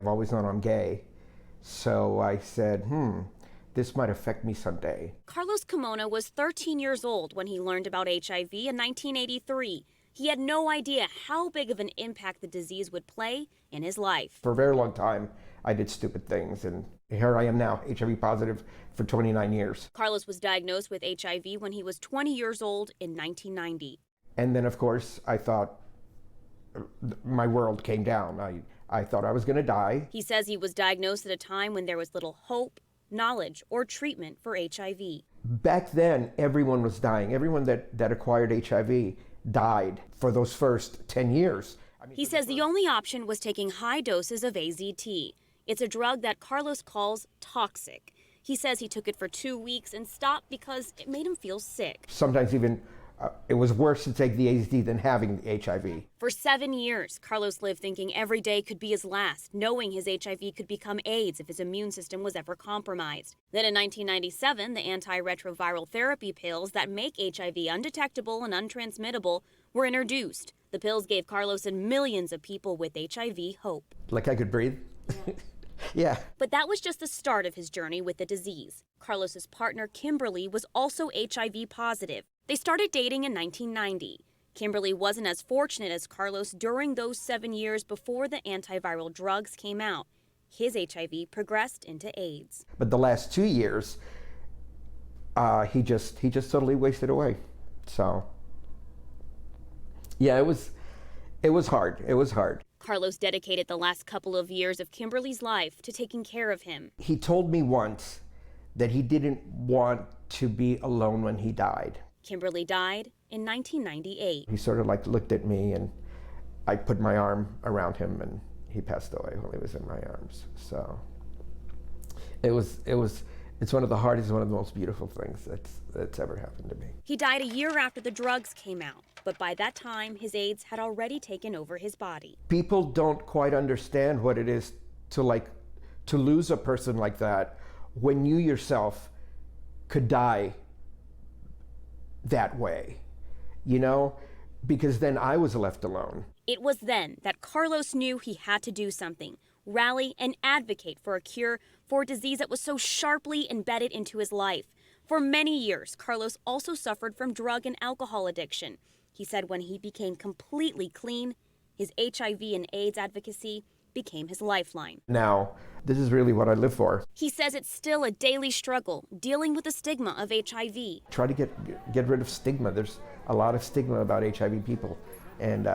I've always known I'm gay, so I said, this might affect me someday. Carlos Carmona was 13 years old when he learned about HIV in 1983. He had no idea how big of an impact the disease would play in his life. For a very long time, I did stupid things, and here I am now, HIV positive for 29 years. Carlos was diagnosed with HIV when he was 20 years old in 1990. And then, of course, I thought my world came down. I thought I was going to die. He says he was diagnosed at a time when there was little hope, knowledge, or treatment for HIV. Back then, everyone was dying. Everyone that acquired HIV died for those first 10 years. He says the only option was taking high doses of AZT. It's a drug that Carlos calls toxic. He says he took it for 2 weeks and stopped because it made him feel sick. Sometimes even it was worse to take the AZT than having the HIV. For 7 years, Carlos lived thinking every day could be his last, knowing his HIV could become AIDS if his immune system was ever compromised. Then in 1997, the antiretroviral therapy pills that make HIV undetectable and untransmittable were introduced. The pills gave Carlos and millions of people with HIV hope. Like I could breathe? Yeah. But that was just the start of his journey with the disease. Carlos's partner, Kimberly, was also HIV positive. They started dating in 1990. Kimberly wasn't as fortunate as Carlos during those 7 years before the antiviral drugs came out. His HIV progressed into AIDS. But the last 2 years, he just totally wasted away. So, yeah, it was hard. It was hard. Carlos dedicated the last couple of years of Kimberly's life to taking care of him. He told me once that he didn't want to be alone when he died. Kimberly died in 1998. He sort of like looked at me, and I put my arm around him, and he passed away while he was in my arms. So it's one of the hardest, one of the most beautiful things that's ever happened to me. He died a year after the drugs came out, but by that time, his AIDS had already taken over his body. People don't quite understand what it is to lose a person like that when you yourself could die that way, because then I was left alone. It was then that Carlos knew he had to do something, rally and advocate for a cure for a disease that was so sharply embedded into his life. For many years, Carlos also suffered from drug and alcohol addiction. He said when he became completely clean, his HIV and AIDS advocacy became his lifeline. Now, this is really what I live for. He says it's still a daily struggle, dealing with the stigma of HIV. Try to get rid of stigma. There's a lot of stigma about HIV people, and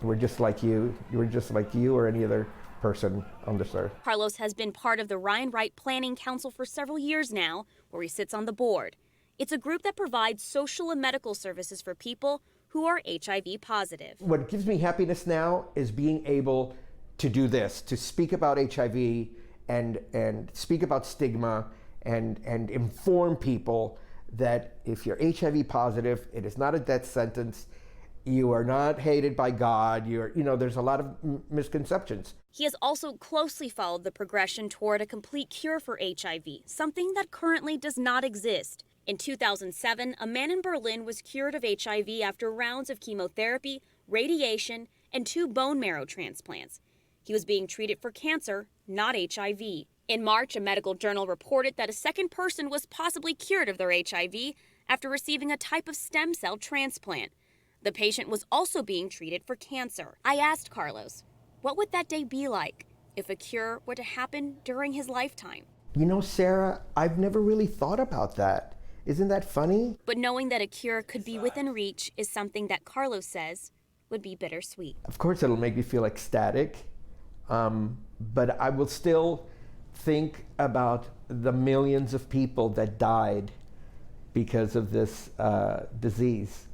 we're just like you. We're just like you or any other person on this earth. Carlos has been part of the Ryan Wright Planning Council for several years now, where he sits on the board. It's a group that provides social and medical services for people who are HIV positive. What gives me happiness now is being able to do this, to speak about HIV and speak about stigma and inform people that if you're HIV positive, it is not a death sentence. You are not hated by God. There's a lot of misconceptions. He has also closely followed the progression toward a complete cure for HIV, something that currently does not exist. In 2007, a man in Berlin was cured of HIV after rounds of chemotherapy, radiation, and 2 bone marrow transplants. He was being treated for cancer, not HIV. In March, a medical journal reported that a second person was possibly cured of their HIV after receiving a type of stem cell transplant. The patient was also being treated for cancer. I asked Carlos, what would that day be like if a cure were to happen during his lifetime? Sarah, I've never really thought about that. Isn't that funny? But knowing that a cure could be within reach is something that Carlos says would be bittersweet. Of course, it'll make me feel ecstatic, but I will still think about the millions of people that died because of this disease.